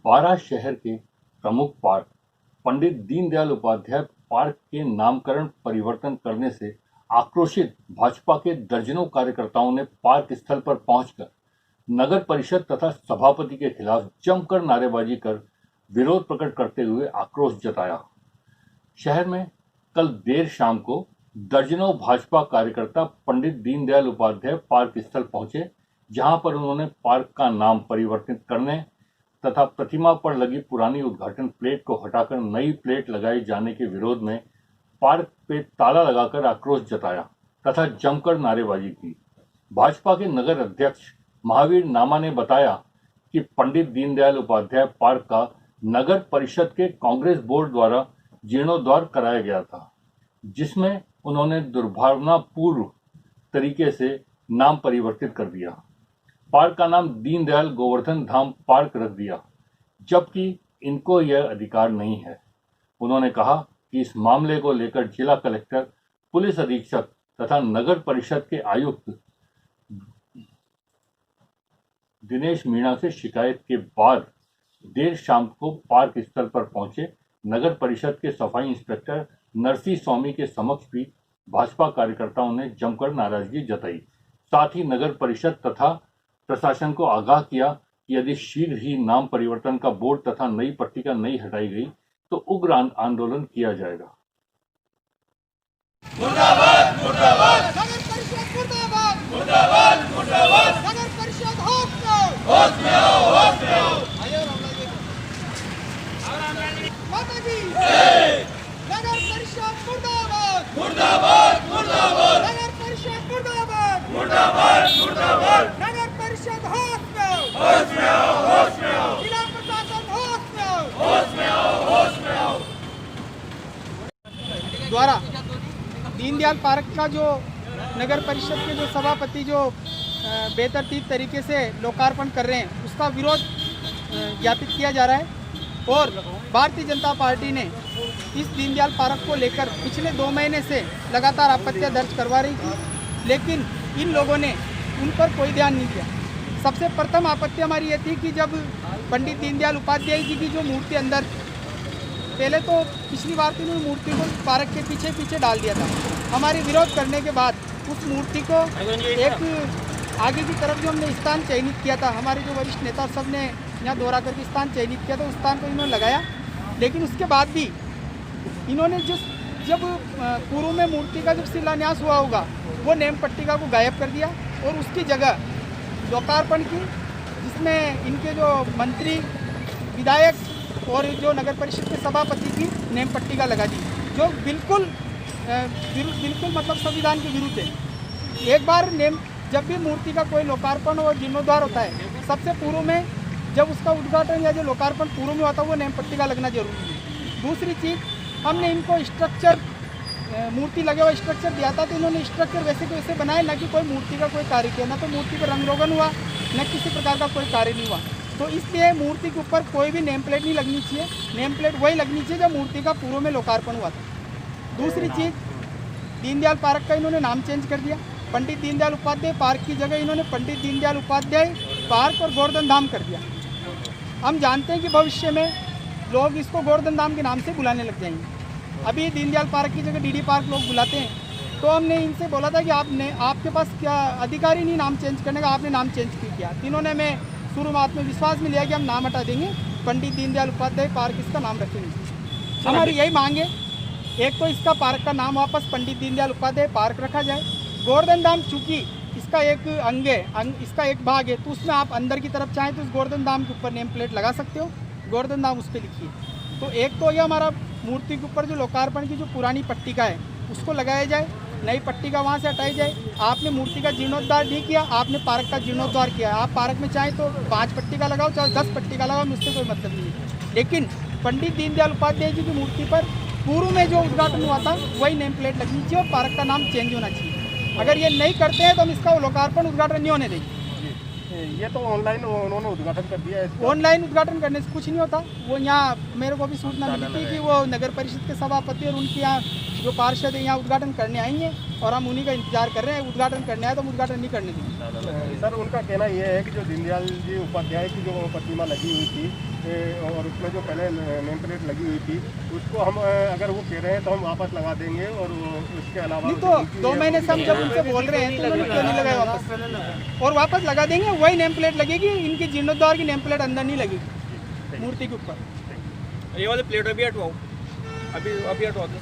बारां शहर के प्रमुख पार्क पंडित दीनदयाल उपाध्याय पार्क के नामकरण परिवर्तन करने से आक्रोशित भाजपा के दर्जनों कार्यकर्ताओं ने पार्क स्थल पर पहुंचकर नगर परिषद तथा सभापति के खिलाफ जमकर नारेबाजी कर विरोध प्रकट करते हुए आक्रोश जताया। शहर में कल देर शाम को दर्जनों भाजपा कार्यकर्ता पंडित दीनदयाल उपाध्याय पार्क स्थल पहुंचे, जहां पर उन्होंने पार्क का नाम परिवर्तित करने तथा प्रतिमा पर लगी पुरानी उद्घाटन प्लेट को हटाकर नई प्लेट लगाए जाने के विरोध में पार्क पे ताला लगाकर आक्रोश जताया तथा जमकर नारेबाजी की। भाजपा के नगर अध्यक्ष महावीर नामा ने बताया कि पंडित दीनदयाल उपाध्याय पार्क का नगर परिषद के कांग्रेस बोर्ड द्वारा जीर्णोद्धार कराया गया था, जिसमें उन्होंने दुर्भावनापूर्ण तरीके से नाम परिवर्तित कर दिया। पार्क का नाम दीनदयाल गोवर्धन धाम पार्क रख दिया, जबकि इनको यह अधिकार नहीं है। उन्होंने कहा कि इस मामले को लेकर जिला कलेक्टर, पुलिस अधीक्षक तथा नगर परिषद के आयुक्त दिनेश मीणा से शिकायत के बाद देर शाम को पार्क स्थल पर पहुंचे नगर परिषद के सफाई इंस्पेक्टर नरसी स्वामी के समक्ष भी भाजपा कार्यकर्ताओं ने जमकर नाराजगी जताई। साथ ही नगर परिषद तथा प्रशासन को आगाह किया कि यदि शीघ्र ही नाम परिवर्तन का बोर्ड तथा नई पट्टिका नहीं हटाई गई तो उग्र आंदोलन किया जाएगा। मुर्दाबाद मुर्दाबाद नगर परिषद मुर्दाबाद मुर्दाबाद मुर्दाबाद नगर परिषद होश में आओ होश में आओ माता की नगर परिषद मुर्दाबाद मुर्दाबाद मुर्दाबाद नगर परिषद मुर्दाबाद मुर्दाबाद मुर्दाबाद नगर परिषद होश में आओ जिला प्रशासन होश में आओ द्वारा दीनदयाल पार्क का जो नगर परिषद के जो सभापति जो बेतरतीब तरीके से लोकार्पण कर रहे हैं, उसका विरोध ज्ञापित किया जा रहा है। और भारतीय जनता पार्टी ने इस दीनदयाल पार्क को लेकर पिछले 2 महीने से लगातार आपत्तियां दर्ज करवा रही थी, लेकिन इन लोगों ने उन पर कोई ध्यान नहीं दिया। सबसे प्रथम आपत्ति हमारी ये थी कि जब पंडित दीनदयाल उपाध्याय जी की जो मूर्ति अंदर, पहले तो पिछली बार तो उन्होंने मूर्ति को पार्क के पीछे पीछे डाल दिया था। हमारी विरोध करने के बाद उस मूर्ति को एक आगे की तरफ जो हमने स्थान चयनित किया था, हमारे जो वरिष्ठ नेता सब ने यहाँ दौरा करके स्थान चयनित किया था, उस स्थान को इन्होंने लगाया। लेकिन उसके बाद भी इन्होंने जब पूर्व में मूर्ति का जब शिलान्यास हुआ होगा, वो नेम पट्टिका को गायब कर दिया और उसकी जगह लोकार्पण की, जिसमें इनके जो मंत्री, विधायक और जो नगर परिषद के सभापति की नेम पट्टिका लगा दी, जो बिल्कुल मतलब संविधान के विरुद्ध है। एक बार जब भी मूर्ति का कोई लोकार्पण और जीर्णोद्धार होता है, सबसे पूर्व में जब उसका उद्घाटन या जो लोकार्पण पूर्व में होता है, वो नेम पट्टिका लगना जरूरी है। दूसरी चीज़, हमने इनको स्ट्रक्चर, मूर्ति लगे हुआ स्ट्रक्चर दिया था, तो इन्होंने स्ट्रक्चर वैसे के वैसे बनाए, ना कि कोई मूर्ति का कोई कार्य किया, ना तो मूर्ति पर रंग रोगन हुआ, न किसी प्रकार का कोई कार्य नहीं हुआ। तो इसलिए मूर्ति के ऊपर कोई भी नेम प्लेट नहीं लगनी चाहिए। नेम प्लेट वही लगनी चाहिए जब मूर्ति का पूर्व में लोकार्पण हुआ था। दूसरी चीज़, दीनदयाल पार्क का इन्होंने नाम चेंज कर दिया। पंडित दीनदयाल उपाध्याय पार्क की जगह इन्होंने पंडित दीनदयाल उपाध्याय पार्क और गोवर्धन धाम कर दिया। हम जानते हैं कि भविष्य में लोग इसको गोवर्धन धाम के नाम से बुलाने लग जाएंगे। अभी दीनदयाल पार्क की जगह डीडी पार्क लोग बुलाते हैं। तो हमने इनसे बोला था कि आपके पास क्या अधिकार ही नहीं नाम चेंज करने का, आपने नाम चेंज क्यों किया? इन्होंने मैं शुरुआत में विश्वास में लिया कि हम नाम हटा देंगे, पंडित दीनदयाल उपाध्याय पार्क इसका नाम रखेंगे। हमारी यही मांग है, एक तो इसका पार्क का नाम वापस पंडित दीनदयाल उपाध्याय पार्क रखा जाए। गोवर्धन धाम चूँकि इसका एक अंग है, इसका एक भाग है, तो उसमें आप अंदर की तरफ चाहें तो उस गोवर्धन धाम के ऊपर नेम प्लेट लगा सकते हो, गोवर्धन धाम उस पर लिखिए। तो एक तो ये हमारा मूर्ति के ऊपर जो लोकार्पण की जो पुरानी पट्टिका है उसको लगाया जाए, नई पट्टिका वहाँ से हटाई जाए। आपने मूर्ति का जीर्णोद्धार नहीं किया, आपने पार्क का जीर्णोद्धार किया। आप पार्क में चाहें तो 5 पट्टिका लगाओ, चाहे 10 पट्टिका लगाओ, मुझसे कोई मतलब नहीं है। लेकिन पंडित दीनदयाल उपाध्याय जी की मूर्ति पर पूर्व में जो उद्घाटन हुआ था वही नेम प्लेट लगनी चाहिए और पार्क का नाम चेंज होना चाहिए। अगर ये नहीं करते हैं तो हम इसका लोकार्पण उद्घाटन नहीं होने देंगे। ये तो ऑनलाइन उन्होंने उद्घाटन कर दिया है। ऑनलाइन उद्घाटन करने से कुछ नहीं होता। वो यहाँ मेरे को भी सूचना मिली थी कि वो नगर परिषद के सभापति और उनके यहाँ जो पार्षद है यहाँ उद्घाटन करने आएंगे। और हम उन्हीं का इंतजार कर रहे हैं। उद्घाटन करने आए तो हम उद्घाटन नहीं करने देंगे। सर उनका कहना यह है कि जो दीनदयाल जी उपाध्याय की जो प्रतिमा लगी हुई थी और उसमें जो पहले नेम प्लेट लगी हुई थी उसको हम अगर वो कह रहे हैं तो हम वापस लगा देंगे, और उसके अलावा नहीं तो 2 महीने से हम जब उनसे बोल रहे हैं तो उन्होंने क्यों नहीं लगाया वापस, और वापस लगा देंगे। वही नेम प्लेट लगेगी, इनकी जीर्णोद्धार की नेम प्लेट अंदर नहीं लगेगी मूर्ति के ऊपर। ये वाले प्लेट अभी हटवाओ, अभी हटवा दो।